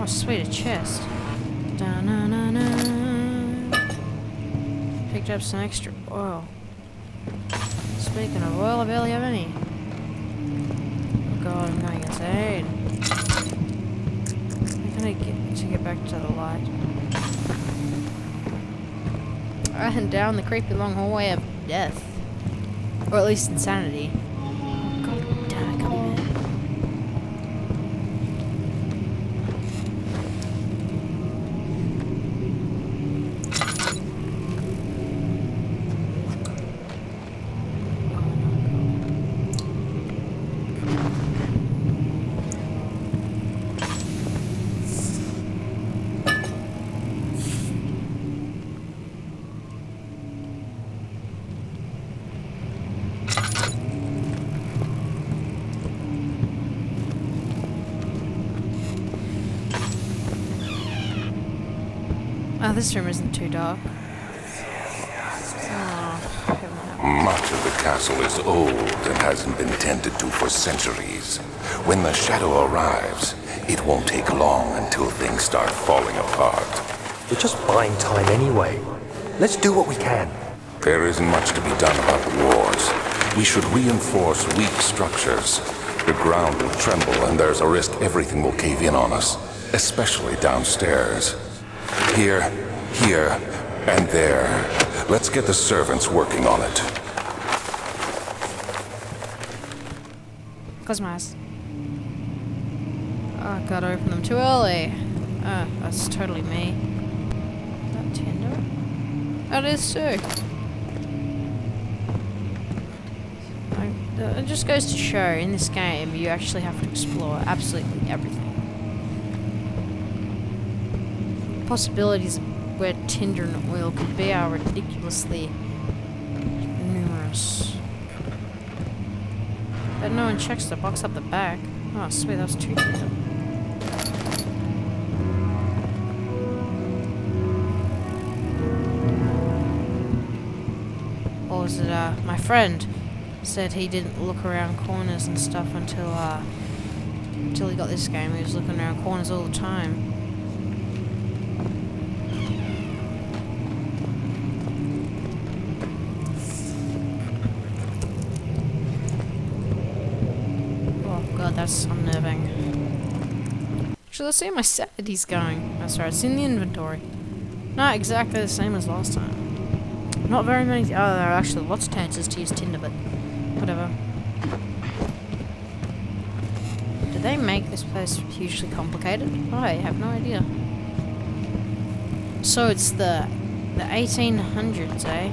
Oh, sweet, a chest. Da-na-na-na. Picked up some extra oil. Speaking of oil, I barely have any. Oh god, I'm going insane. I'm gonna get back to the light. And down the creepy long hallway of death. Or at least insanity. Oh god damn it, come in. Oh, this room isn't too dark. Much of the castle is old and hasn't been tended to for centuries. When the shadow arrives, it won't take long until things start falling apart. We're just buying time anyway. Let's do what we can. There isn't much to be done about the wars. We should reinforce weak structures. The ground will tremble and there's a risk everything will cave in on us, especially downstairs. Here, and there. Let's get the servants working on it. Cosmos. Oh, I gotta open them too early. Oh, that's totally me. Is that Tinder? That is too. It just goes to show, in this game, you actually have to explore absolutely everything. Possibilities of where tinder and oil could be are ridiculously numerous. But no one checks the box up the back. Oh, sweet, that was 2 tinder. Or was it, my friend said he didn't look around corners and stuff until he got this game. He was looking around corners all the time. That's unnerving. Actually, let's see how my sanity's going. That's right, it's in the inventory. Not exactly the same as last time. Not very many. Oh, there are actually lots of chances to use Tinder, but whatever. Do they make this place hugely complicated? I have no idea. So it's the 1800s, eh?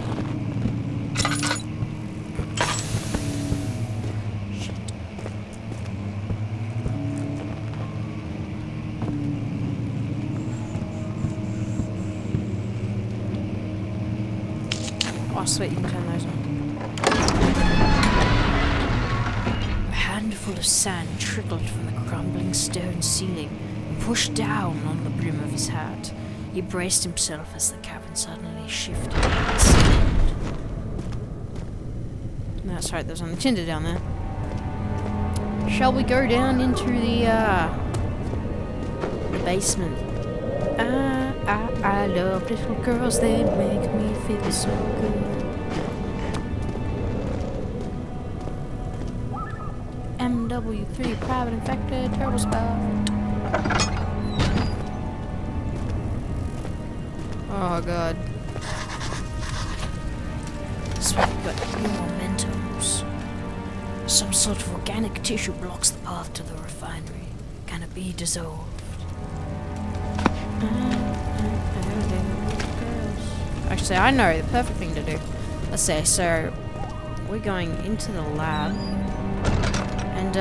Oh, sweet, you can turn those on. A handful of sand trickled from the crumbling stone ceiling and pushed down on the brim of his hat. He braced himself as the cavern suddenly shifted and slid. That's right, there's only tinder down there. Shall we go down into the basement? I love little girls, they make me feel so good. MW3, private infected, terrible spell. Oh god. So we've got new mementos. Some sort of organic tissue blocks the path to the refinery. Can it be dissolved? Actually, I know the perfect thing to do. Let's say, so we're going into the lab, and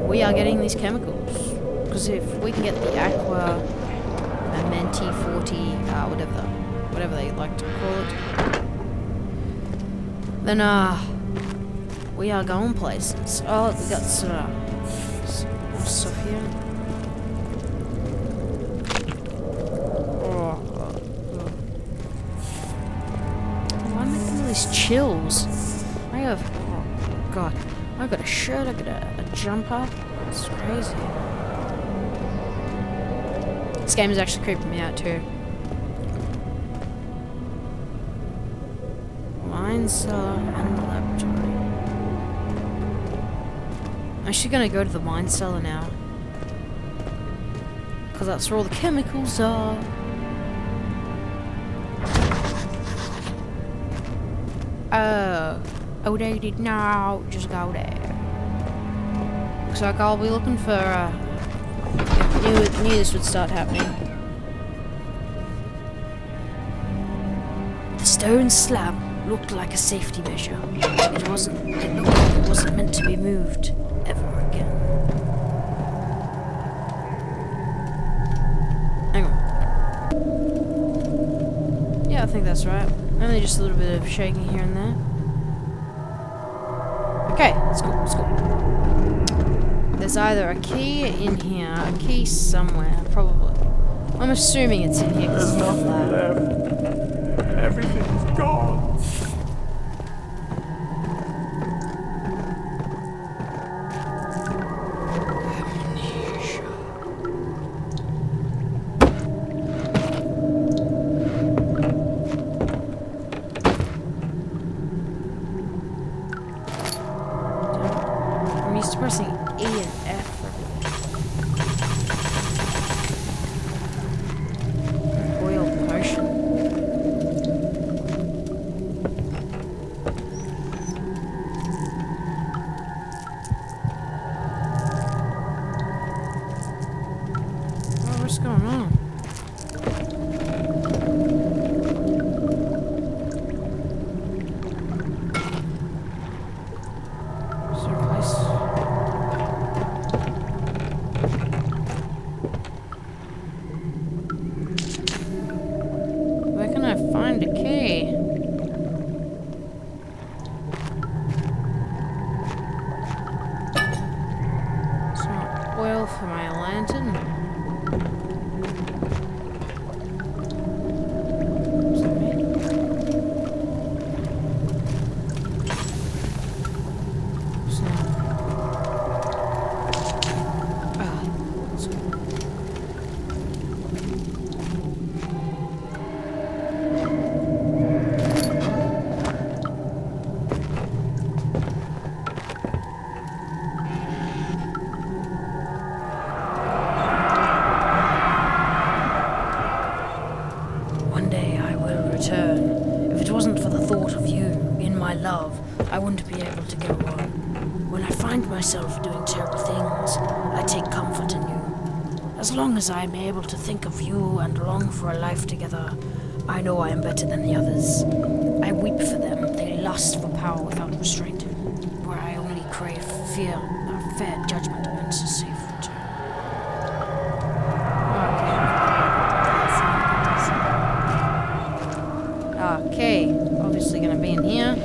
we are getting these chemicals. Because if we can get the aqua, Menti 40, whatever they like to call it, then we are going places. Oh, we got some stuff here. Chills. I have, oh god, I got a shirt, I got a jumper. It's crazy. This game is actually creeping me out too. Wine cellar and the laboratory. I'm actually gonna go to the wine cellar now. Because that's where all the chemicals are. Outdated now, just go there. Looks like I'll be looking for, knew this would start happening. The stone slab looked like a safety measure. It looked like it wasn't meant to be moved ever again. Hang on. Yeah, I think that's right. Only just a little bit of shaking here and there. Okay, let's go, let's go. There's either a key in here, a key somewhere, probably. I'm assuming it's in here because it's not left. Everything's gone. I'm used to pressing E and F. Oil potion. Oh, what's going on? Is there a place? Where can I find a key? Some oil for my lantern. Is that me? What's that? Ah, let's go. One day I will return. If it wasn't for the thought of you in my love, I wouldn't be able to go on. When I find myself doing terrible things, I take comfort in you. As long as I am able to think of you and long for a life together, I know I am better than the others. I weep for them. They lust for power without restraint, where I only crave fear, fair judgment, and safe return. Okay, obviously gonna be in here.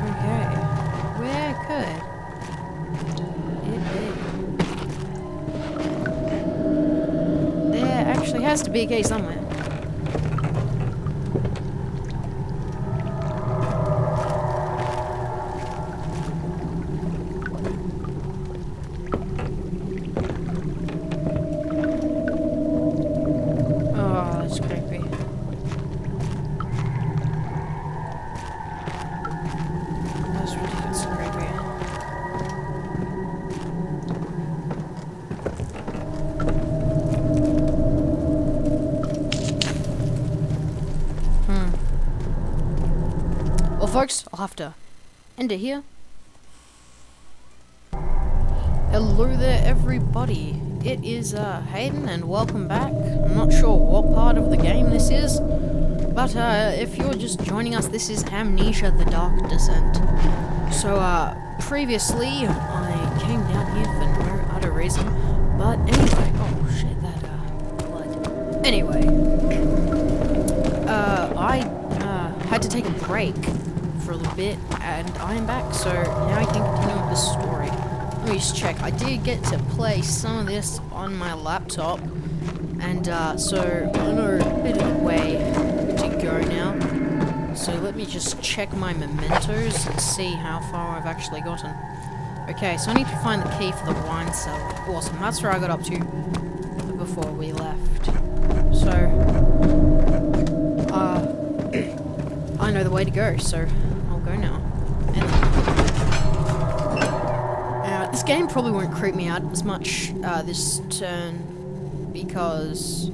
Okay, where could it be? There actually has to be a key somewhere. Oh, that's creepy. That's ridiculously creepy. Well, folks, I'll have to end it here. Hello there, everybody. It is Hayden, and welcome back. I'm not sure what part of the game this is, but if you're just joining us, this is Amnesia: The Dark Descent. So, previously, I came down here for no other reason, but anyway, oh shit, that blood. Anyway, I had to take a break for a little bit, and I am back, so now I can continue with the story. Let me just check. I did get to play some of this on my laptop, and so I know a bit of the way to go now. So let me just check my mementos and see how far I've actually gotten. Okay, so I need to find the key for the wine cellar. Awesome, that's where I got up to before we left. So, I know the way to go, so I'll go now. And this game probably won't creep me out as much this turn, because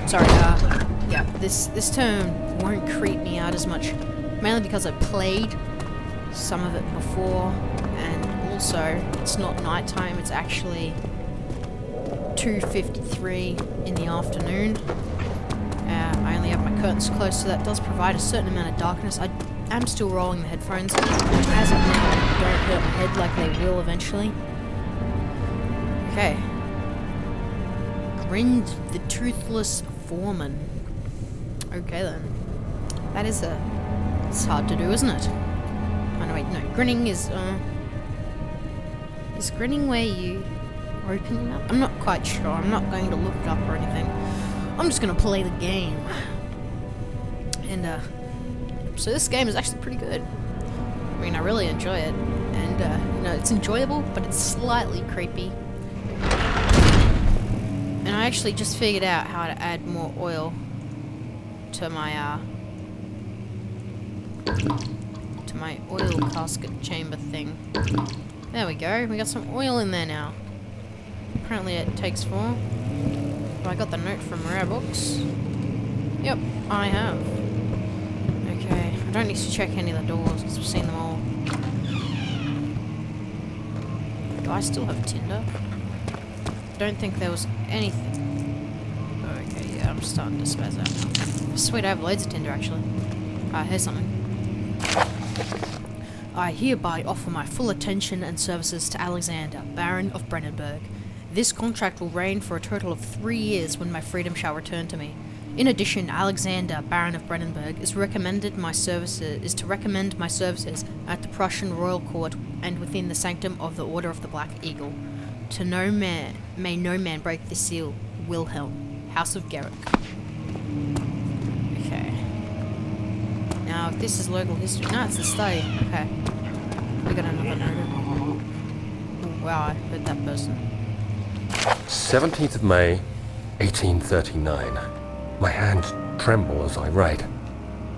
sorry, yeah, this turn won't creep me out as much, mainly because I played some of it before, and also it's not nighttime, it's actually 2:53 in the afternoon. I only have my curtains closed, so that does provide a certain amount of darkness. I am still rolling the headphones, which as of now don't hurt my head like they will eventually. Okay. Grinned the Toothless Foreman. Okay then. That is it's hard to do, isn't it? Oh no, wait, no. Grinning is grinning where you open your mouth? I'm not quite sure. I'm not going to look it up or anything. I'm just gonna play the game. And so this game is actually pretty good. I mean, I really enjoy it, and you know, it's enjoyable, but it's slightly creepy. And I actually just figured out how to add more oil to my oil casket chamber thing. There we go. We got some oil in there now. Apparently it takes 4. Have I got the note from Rare Books? Yep, I have. Okay, I don't need to check any of the doors because we've seen them all. Do I still have tinder? Don't think there was anything. Okay, yeah, I'm starting to spaz out now. Sweet, I have loads of tinder actually. Here's something. I hereby offer my full attention and services to Alexander, Baron of Brennenburg. This contract will reign for a total of 3 years when my freedom shall return to me. In addition, Alexander, Baron of Brennenburg, is to recommend my services at the Prussian royal court and within the sanctum of the Order of the Black Eagle. To no man, may no man break this seal. Wilhelm, House of Garrick. Okay. Now, if this is local history, no, it's the study. Okay. We got another note. Oh, wow, I heard that person. 17th of May, 1839. My hands tremble as I write.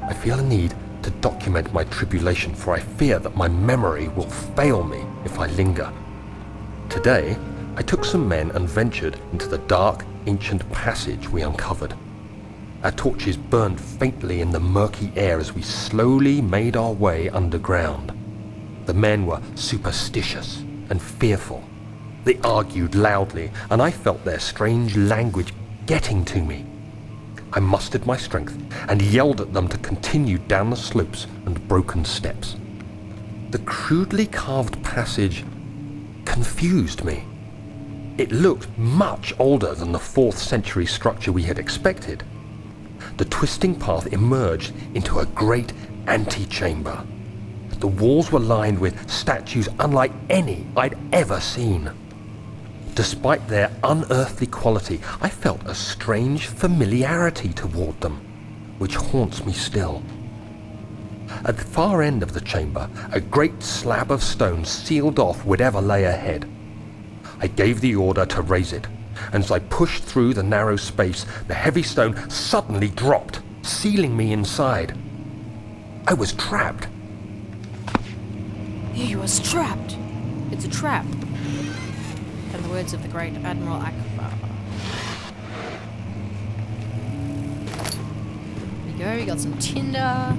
I feel a need to document my tribulation, for I fear that my memory will fail me if I linger. Today, I took some men and ventured into the dark, ancient passage we uncovered. Our torches burned faintly in the murky air as we slowly made our way underground. The men were superstitious and fearful. They argued loudly, and I felt their strange language getting to me. I mustered my strength and yelled at them to continue down the slopes and broken steps. The crudely carved passage confused me. It looked much older than the 4th century structure we had expected. The twisting path emerged into a great antechamber. The walls were lined with statues unlike any I'd ever seen. Despite their unearthly quality, I felt a strange familiarity toward them, which haunts me still. At the far end of the chamber, a great slab of stone sealed off whatever lay ahead. I gave the order to raise it, and as I pushed through the narrow space, the heavy stone suddenly dropped, sealing me inside. I was trapped. He was trapped. It's a trap. In the words of the great Admiral Akbar. There we go, we got some tinder.